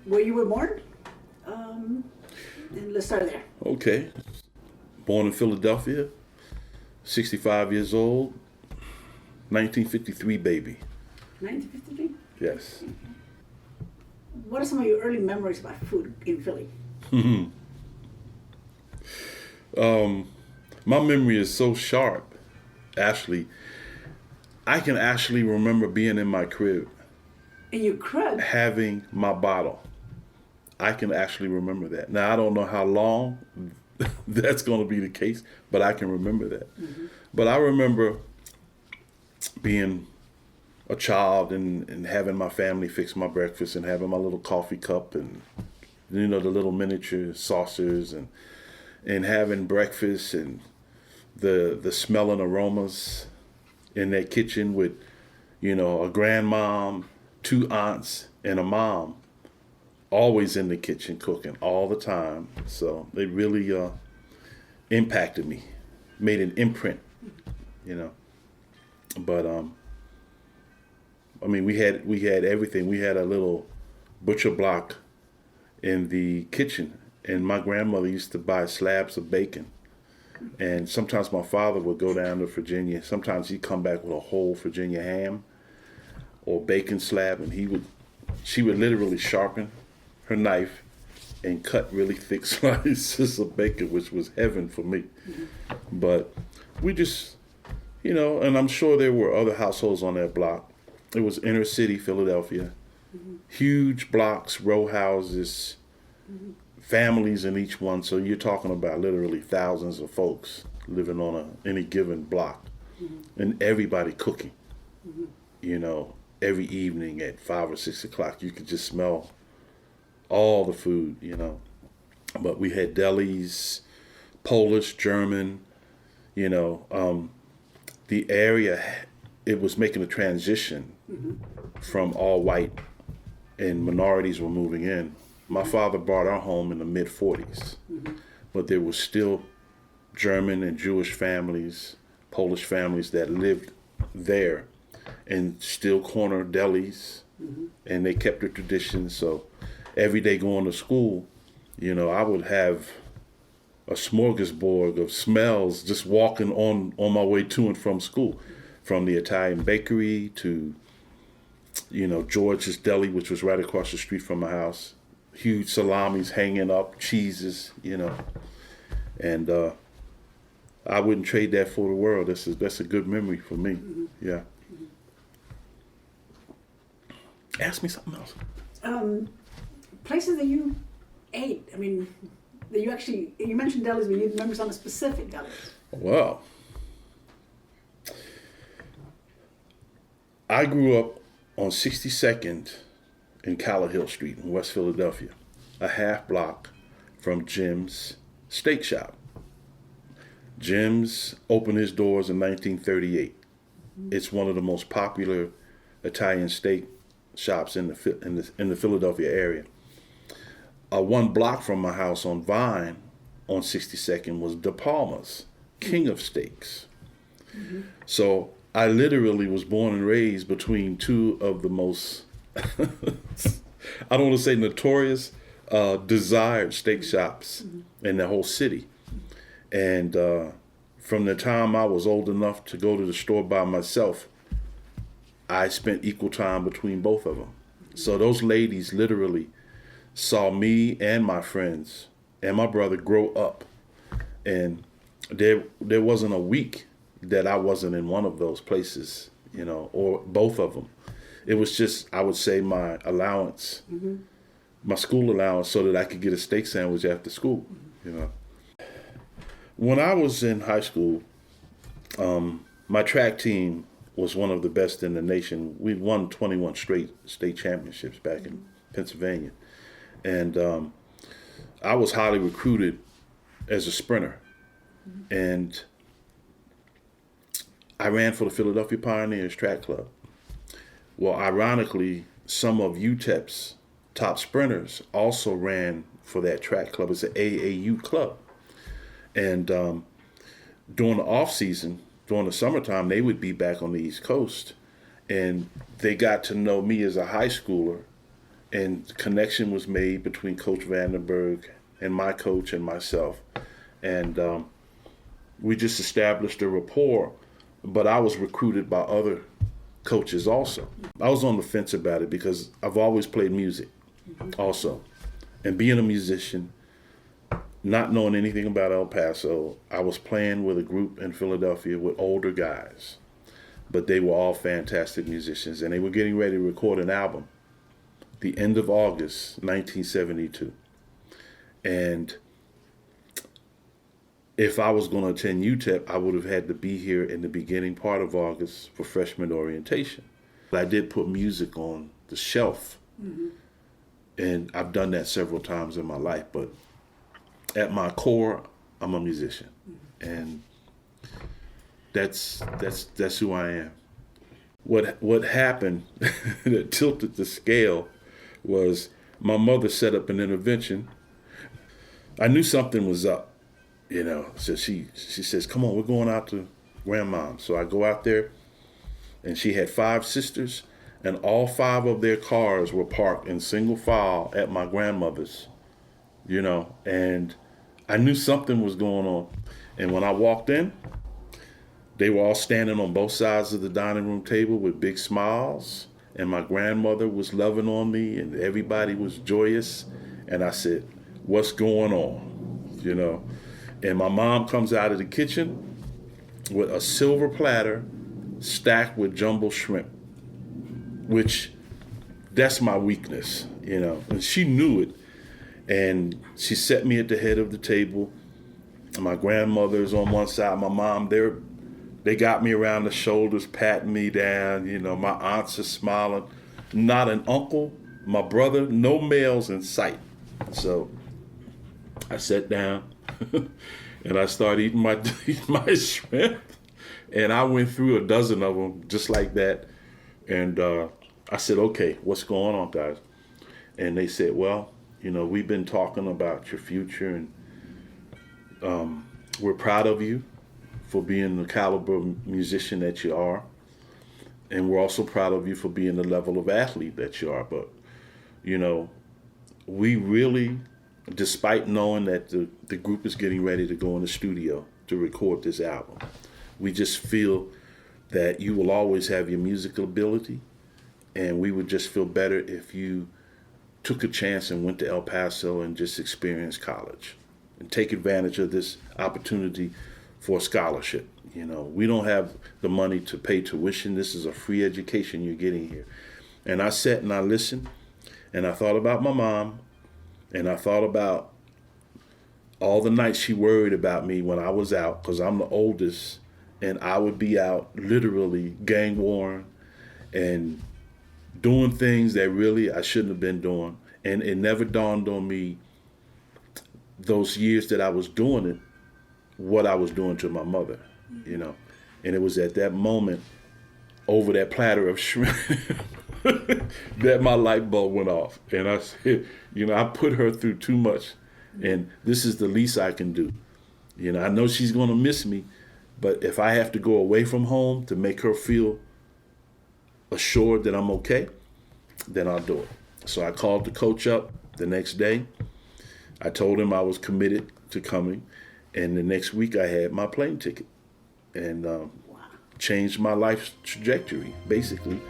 where you were born. And let's start there. Okay. Born in Philadelphia, 65 years old, 1953 baby. 1953? Yes. What are some of your early memories about food in Philly? My memory is so sharp, Ashley. I can actually remember being in my crib. In your crib? Having my bottle. I can actually remember that. Now, I don't know how long that's going to be the case, but I can remember that. Mm-hmm. But I remember being a child and having my family fix my breakfast and having my little coffee cup and, you know, the little miniature saucers and having breakfast and the smell and aromas in that kitchen with, you know, a grandmom, two aunts, and a mom, always in the kitchen cooking all the time. So it really impacted me, made an imprint, you know. But I mean, we had everything. We had a little butcher block in the kitchen, and my grandmother used to buy slabs of bacon. And sometimes my father would go down to Virginia. Sometimes he'd come back with a whole Virginia ham or bacon slab, and she would literally sharpen her knife and cut really thick slices of bacon, which was heaven for me. Mm-hmm. But we just, you know, and I'm sure there were other households on that block. It was inner city Philadelphia, mm-hmm. Huge blocks, row houses, mm-hmm. Families in each one. So you're talking about literally thousands of folks living on any given block, mm-hmm. and everybody cooking. Mm-hmm. You know, every evening at 5 or 6 o'clock, you could just smell all the food, you know. But we had delis, Polish, German, you know. The area, it was making a transition, mm-hmm. from all white, and minorities were moving in. My father bought our home in the mid-40s, mm-hmm. but there were still German and Jewish families, Polish families that lived there and still corner delis, mm-hmm. and they kept the tradition. So every day going to school, you know, I would have a smorgasbord of smells just walking on my way to and from school, from the Italian bakery to, you know, George's Deli, which was right across the street from my house. Huge salamis hanging up, cheeses, you know, and I wouldn't trade that for the world. That's a good memory for me. Mm-hmm. Yeah. Mm-hmm. Ask me something else. Places that you ate. I mean, that you mentioned delis, but you remember some specific delis. Well, I grew up on 62nd in Callowhill Street in West Philadelphia, a half block from Jim's Steak Shop. Jim's opened his doors in 1938. Mm-hmm. It's one of the most popular Italian steak shops in the Philadelphia area. One block from my house on Vine on 62nd was DePalma's, King of Steaks. Mm-hmm. So I literally was born and raised between two of the most, I don't want to say notorious, desired steak shops, mm-hmm. in the whole city. And from the time I was old enough to go to the store by myself, I spent equal time between both of them. Mm-hmm. So those ladies literally saw me and my friends and my brother grow up. And there wasn't a week that I wasn't in one of those places, you know, or both of them. It was just, I would say, my allowance, mm-hmm. my school allowance, so that I could get a steak sandwich after school, mm-hmm. you know. When I was in high school, my track team was one of the best in the nation. We won 21 straight state championships back, mm-hmm. in Pennsylvania. And I was highly recruited as a sprinter. Mm-hmm. And I ran for the Philadelphia Pioneers Track Club. Well, ironically, some of UTEP's top sprinters also ran for that track club. It's an AAU club. And during the off season, during the summertime, they would be back on the East Coast. And they got to know me as a high schooler and connection was made between Coach Vandenberg and my coach and myself. And we just established a rapport, but I was recruited by other coaches also. I was on the fence about it because I've always played music also. And being a musician, not knowing anything about El Paso, I was playing with a group in Philadelphia with older guys, but they were all fantastic musicians, and they were getting ready to record an album the end of August 1972. And if I was going to attend UTEP, I would have had to be here in the beginning part of August for freshman orientation. I did put music on the shelf, and I've done that several times in my life, but at my core, I'm a musician, and that's who I am. What happened that tilted the scale was my mother set up an intervention. I knew something was up, so she says, "Come on, we're going out to grandmom." So I go out there, and she had 5 sisters, and all 5 of their cars were parked in single file at my grandmother's, and I knew something was going on. And when I walked in, they were all standing on both sides of the dining room table with big smiles, and my grandmother was loving on me, and everybody was joyous. And I said, "What's going on?" And my mom comes out of the kitchen with a silver platter stacked with jumbo shrimp, which that's my weakness, and she knew it. And she set me at the head of the table. My grandmother's on one side, my mom, they got me around the shoulders, patting me down. My aunts are smiling. Not an uncle, my brother, no males in sight. So I sat down and I started eating my shrimp. And I went through a dozen of them just like that. And I said, "Okay, what's going on, guys?" And they said, "Well, we've been talking about your future, and we're proud of you for being the caliber of musician that you are. And we're also proud of you for being the level of athlete that you are. But, we really, despite knowing that the group is getting ready to go in the studio to record this album, we just feel that you will always have your musical ability, and we would just feel better if you took a chance and went to El Paso and just experienced college and take advantage of this opportunity for a scholarship. We don't have the money to pay tuition. This is a free education you're getting here." And I sat and I listened, and I thought about my mom, and I thought about all the nights she worried about me when I was out, because I'm the oldest, and I would be out literally gang worn and doing things that really I shouldn't have been doing. And it never dawned on me those years that I was doing it, what I was doing to my mother, And it was at that moment, over that platter of shrimp, that my light bulb went off. And I said, I put her through too much, and this is the least I can do. I know she's going to miss me, but if I have to go away from home to make her feel assured that I'm okay, then I'll do it. So I called the coach up the next day. I told him I was committed to coming, and the next week I had my plane ticket, and changed my life's trajectory, basically.